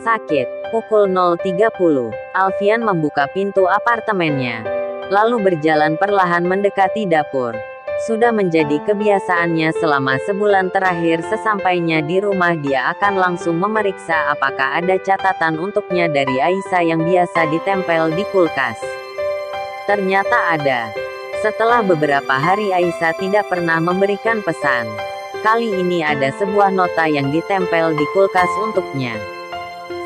Sakit. Pukul 0.30. Alfian membuka pintu apartemennya, lalu berjalan perlahan mendekati dapur. Sudah menjadi kebiasaannya selama sebulan terakhir, sesampainya di rumah dia akan langsung memeriksa apakah ada catatan untuknya dari Aisyah yang biasa ditempel di kulkas. Ternyata ada. Setelah beberapa hari Aisyah tidak pernah memberikan pesan. Kali ini ada sebuah nota yang ditempel di kulkas untuknya.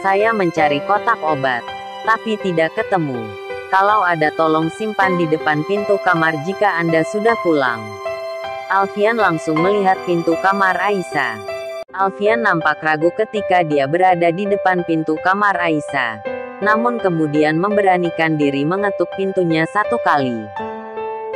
Saya mencari kotak obat, tapi tidak ketemu. Kalau ada tolong simpan di depan pintu kamar jika Anda sudah pulang. Alfian langsung melihat pintu kamar Aisyah. Alfian nampak ragu ketika dia berada di depan pintu kamar Aisyah. Namun kemudian memberanikan diri mengetuk pintunya satu kali.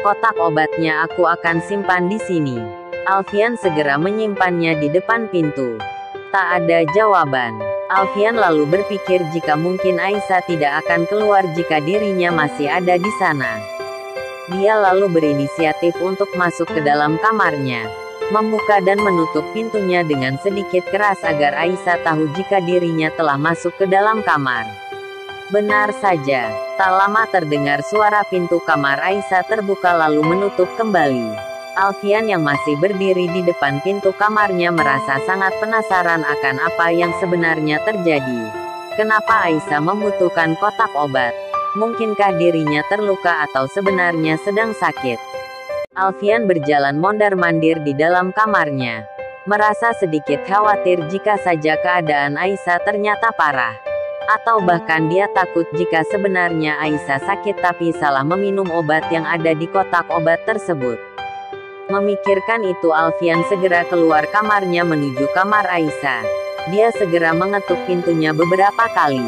Kotak obatnya aku akan simpan di sini. Alfian segera menyimpannya di depan pintu. Tak ada jawaban. Alfian lalu berpikir jika mungkin Aisyah tidak akan keluar jika dirinya masih ada di sana. Dia lalu berinisiatif untuk masuk ke dalam kamarnya, membuka dan menutup pintunya dengan sedikit keras agar Aisyah tahu jika dirinya telah masuk ke dalam kamar. Benar saja, tak lama terdengar suara pintu kamar Aisyah terbuka lalu menutup kembali. Alfian yang masih berdiri di depan pintu kamarnya merasa sangat penasaran akan apa yang sebenarnya terjadi. Kenapa Aisyah membutuhkan kotak obat? Mungkinkah dirinya terluka atau sebenarnya sedang sakit? Alfian berjalan mondar-mandir di dalam kamarnya, merasa sedikit khawatir jika saja keadaan Aisyah ternyata parah. Atau bahkan dia takut jika sebenarnya Aisyah sakit tapi salah meminum obat yang ada di kotak obat tersebut. Memikirkan itu Alfian segera keluar kamarnya menuju kamar Aisyah. Dia segera mengetuk pintunya beberapa kali.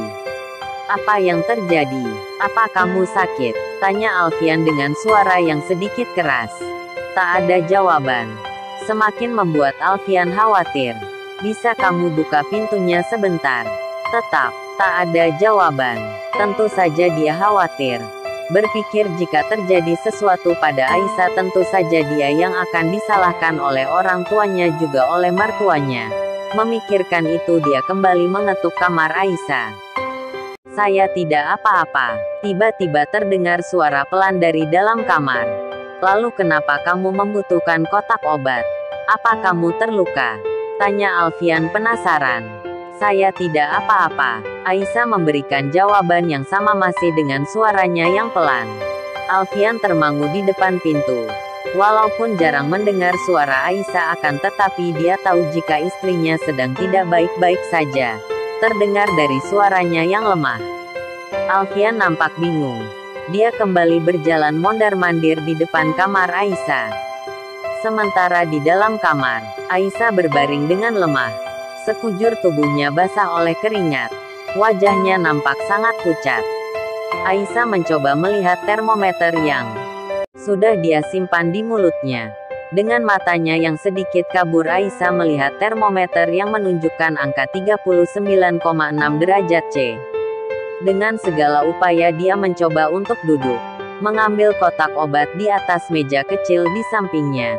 Apa yang terjadi? Apa kamu sakit? Tanya Alfian dengan suara yang sedikit keras. Tak ada jawaban. Semakin membuat Alfian khawatir. Bisa kamu buka pintunya sebentar? Tetap, tak ada jawaban. Tentu saja dia khawatir. Berpikir jika terjadi sesuatu pada Aisyah tentu saja dia yang akan disalahkan oleh orang tuanya juga oleh mertuanya. Memikirkan itu dia kembali mengetuk kamar Aisyah. Saya tidak apa-apa. Tiba-tiba terdengar suara pelan dari dalam kamar. Lalu kenapa kamu membutuhkan kotak obat? Apa kamu terluka? Tanya Alfian penasaran. Saya tidak apa-apa. Aisyah memberikan jawaban yang sama masih dengan suaranya yang pelan. Alfian termangu di depan pintu. Walaupun jarang mendengar suara Aisyah akan tetapi dia tahu jika istrinya sedang tidak baik-baik saja. Terdengar dari suaranya yang lemah. Alfian nampak bingung. Dia kembali berjalan mondar-mandir di depan kamar Aisyah. Sementara di dalam kamar, Aisyah berbaring dengan lemah. Sekujur tubuhnya basah oleh keringat. Wajahnya nampak sangat pucat. Aisyah mencoba melihat termometer yang sudah dia simpan di mulutnya. Dengan matanya yang sedikit kabur Aisyah melihat termometer yang menunjukkan angka 39,6 derajat C. Dengan segala upaya dia mencoba untuk duduk, mengambil kotak obat di atas meja kecil di sampingnya,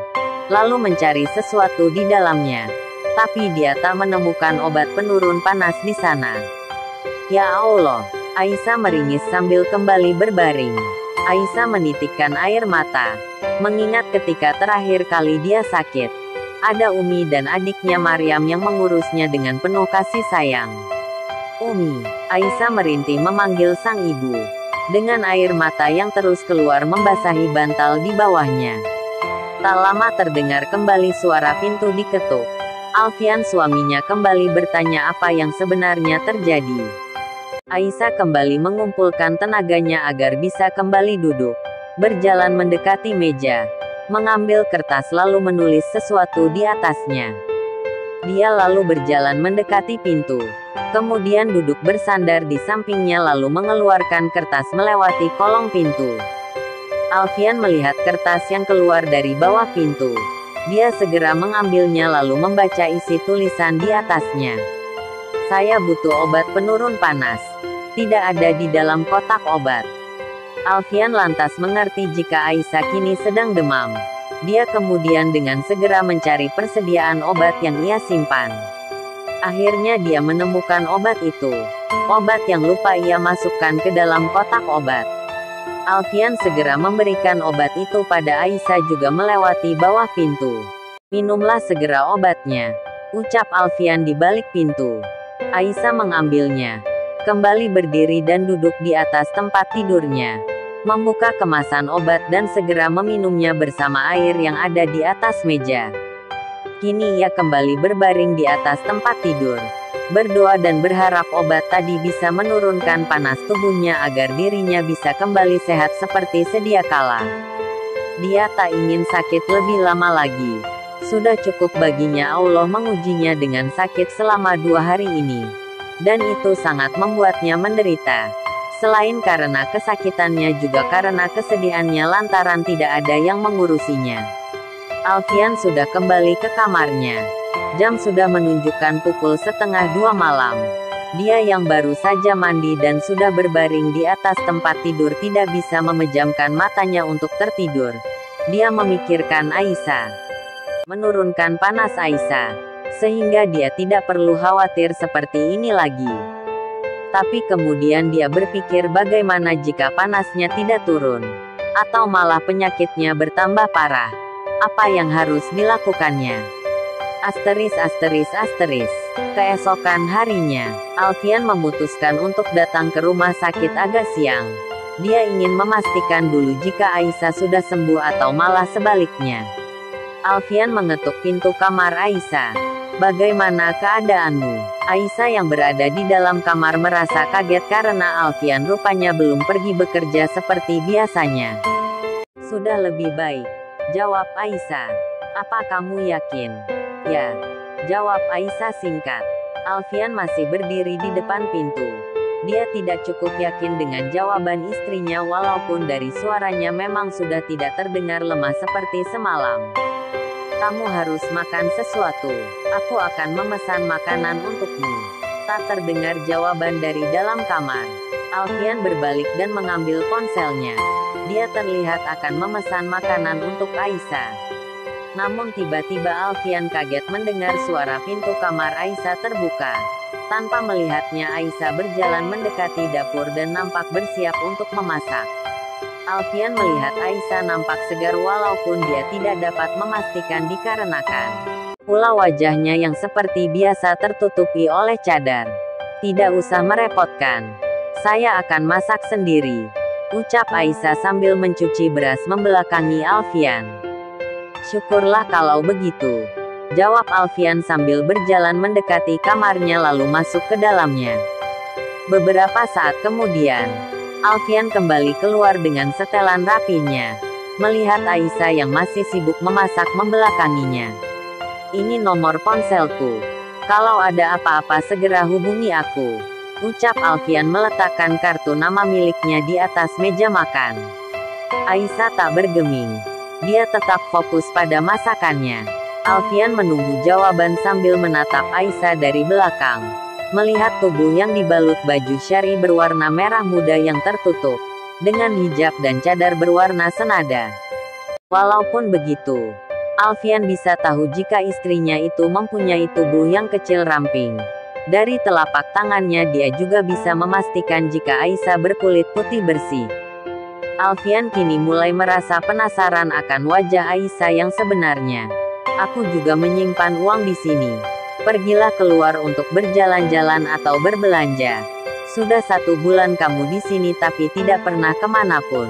lalu mencari sesuatu di dalamnya. Tapi dia tak menemukan obat penurun panas di sana. Ya Allah, Aisyah meringis sambil kembali berbaring. Aisyah menitikkan air mata, mengingat ketika terakhir kali dia sakit. Ada Umi dan adiknya Maryam yang mengurusnya dengan penuh kasih sayang. Umi, Aisyah merintih memanggil sang ibu. Dengan air mata yang terus keluar membasahi bantal di bawahnya. Tak lama terdengar kembali suara pintu diketuk. Alfian suaminya kembali bertanya apa yang sebenarnya terjadi. Aisyah kembali mengumpulkan tenaganya agar bisa kembali duduk. Berjalan mendekati meja. Mengambil kertas lalu menulis sesuatu di atasnya. Dia lalu berjalan mendekati pintu. Kemudian duduk bersandar di sampingnya lalu mengeluarkan kertas melewati kolong pintu. Alfian melihat kertas yang keluar dari bawah pintu. Dia segera mengambilnya lalu membaca isi tulisan di atasnya. Saya butuh obat penurun panas. Tidak ada di dalam kotak obat. Alfian lantas mengerti jika Aisyah kini sedang demam. Dia kemudian dengan segera mencari persediaan obat yang ia simpan. Akhirnya dia menemukan obat itu. Obat yang lupa ia masukkan ke dalam kotak obat. Alfian segera memberikan obat itu pada Aisyah juga melewati bawah pintu. "Minumlah segera obatnya," ucap Alfian di balik pintu. Aisyah mengambilnya, kembali berdiri dan duduk di atas tempat tidurnya. Membuka kemasan obat dan segera meminumnya bersama air yang ada di atas meja. Kini ia kembali berbaring di atas tempat tidur, berdoa dan berharap obat tadi bisa menurunkan panas tubuhnya agar dirinya bisa kembali sehat seperti sedia kala. Dia tak ingin sakit lebih lama lagi. Sudah cukup baginya Allah mengujinya dengan sakit selama 2 hari ini. Dan itu sangat membuatnya menderita. Selain karena kesakitannya juga karena kesedihannya lantaran tidak ada yang mengurusinya. Alfian sudah kembali ke kamarnya. Jam sudah menunjukkan pukul 1:30 malam. Dia yang baru saja mandi dan sudah berbaring di atas tempat tidur tidak bisa memejamkan matanya untuk tertidur. Dia memikirkan Aisyah. Menurunkan panas Aisyah. Sehingga dia tidak perlu khawatir seperti ini lagi. Tapi kemudian dia berpikir bagaimana jika panasnya tidak turun. Atau malah penyakitnya bertambah parah. Apa yang harus dilakukannya? Keesokan harinya, Alfian memutuskan untuk datang ke rumah sakit agak siang. Dia ingin memastikan dulu jika Aisyah sudah sembuh atau malah sebaliknya. Alfian mengetuk pintu kamar Aisyah. "Bagaimana keadaanmu?" Aisyah yang berada di dalam kamar merasa kaget karena Alfian rupanya belum pergi bekerja seperti biasanya. "Sudah lebih baik," jawab Aisyah. "Apa kamu yakin?" "Ya," jawab Aisyah singkat. Alfian masih berdiri di depan pintu. Dia tidak cukup yakin dengan jawaban istrinya walaupun dari suaranya memang sudah tidak terdengar lemah seperti semalam. "Kamu harus makan sesuatu. Aku akan memesan makanan untukmu." Tak terdengar jawaban dari dalam kamar. Alfian berbalik dan mengambil ponselnya. Dia terlihat akan memesan makanan untuk Aisyah. Namun tiba-tiba Alfian kaget mendengar suara pintu kamar Aisyah terbuka. Tanpa melihatnya Aisyah berjalan mendekati dapur dan nampak bersiap untuk memasak. Alfian melihat Aisyah nampak segar walaupun dia tidak dapat memastikan dikarenakan pula wajahnya yang seperti biasa tertutupi oleh cadar. "Tidak usah merepotkan. Saya akan masak sendiri," ucap Aisyah sambil mencuci beras membelakangi Alfian. "Syukurlah kalau begitu," jawab Alfian sambil berjalan mendekati kamarnya lalu masuk ke dalamnya. Beberapa saat kemudian, Alfian kembali keluar dengan setelan rapinya. Melihat Aisyah yang masih sibuk memasak membelakanginya. "Ini nomor ponselku. Kalau ada apa-apa segera hubungi aku," ucap Alfian meletakkan kartu nama miliknya di atas meja makan. Aisyah tak bergeming. Dia tetap fokus pada masakannya. Alfian menunggu jawaban sambil menatap Aisyah dari belakang. Melihat tubuh yang dibalut baju syari berwarna merah muda yang tertutup, dengan hijab dan cadar berwarna senada. Walaupun begitu, Alfian bisa tahu jika istrinya itu mempunyai tubuh yang kecil ramping. Dari telapak tangannya dia juga bisa memastikan jika Aisyah berkulit putih bersih. Alfian kini mulai merasa penasaran akan wajah Aisyah yang sebenarnya. "Aku juga menyimpan uang di sini. Pergilah keluar untuk berjalan-jalan atau berbelanja. Sudah 1 bulan kamu di sini tapi tidak pernah kemanapun.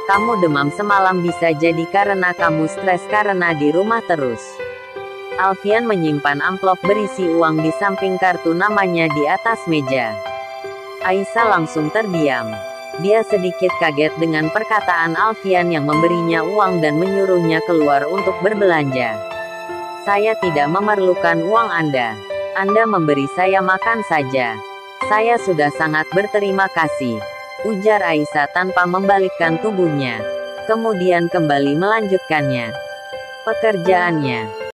Kamu demam semalam bisa jadi karena kamu stres karena di rumah terus." Alfian menyimpan amplop berisi uang di samping kartu namanya di atas meja. Aisyah langsung terdiam. Dia sedikit kaget dengan perkataan Alfian yang memberinya uang dan menyuruhnya keluar untuk berbelanja. "Saya tidak memerlukan uang Anda. Anda memberi saya makan saja. Saya sudah sangat berterima kasih," ujar Aisyah tanpa membalikkan tubuhnya. Kemudian kembali melanjutkannya. Pekerjaannya.